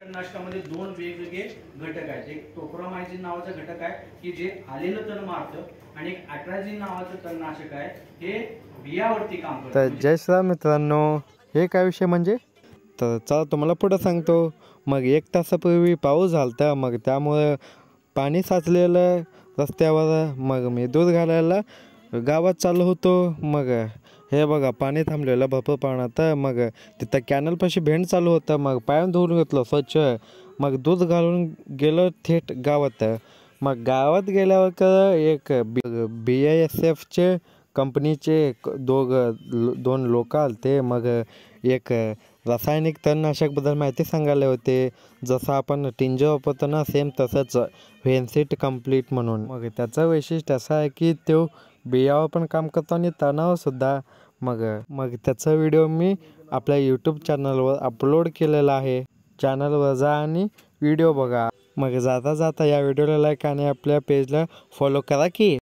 तणनाशकामध्ये दोन वेगवेगळे घटक आहेत। एक टोप्रामायझिन नावाचा घटक आहे की जे आलेलं तण मारतं आणि एक अट्राझिन नावाचं तणनाशक आहे हे बियावरती काम करतं। तर जय श्रीराम मित्रांनो, हे काय विषय म्हणजे तर चला तुम्हाला पुढं सांगतो। मग 1 तासापूर्वी पाऊस झालता, मग त्यामुळे पाणी साचलेलं रस्त्यावर। मग मी दूध घालायला गावात चाललो होतो। मग हे बघा पाणी थांबलेलं भरपूर प्रमाणात। मग तिथं कॅनलपाशी भेंड चालू होतं। मग पाय धुवून घेतलं स्वच्छ। मग दूध घालून गेलो थेट गावात। मग गावात गेल्यावर एक BASFचे कंपनीचे दोन लोक आलते। मग एक रासायनिक तणनाशकबद्दल माहिती सांगायला होते। जसं आपण टिंजर वापरतो ना, सेम तसंच व्हेन्सिट कंप्लीट म्हणून। मग त्याचं वैशिष्ट्य असं आहे की तो बियावर पण काम करतो आणि तणावसुद्धा। मग त्याचा व्हिडिओ मी आपल्या यूट्यूब चॅनलवर अपलोड केलेला आहे। चॅनलवर जा आणि व्हिडिओ बघा। मग जाता जाता या व्हिडिओला लाईक आणि आपल्या पेजला फॉलो करा की।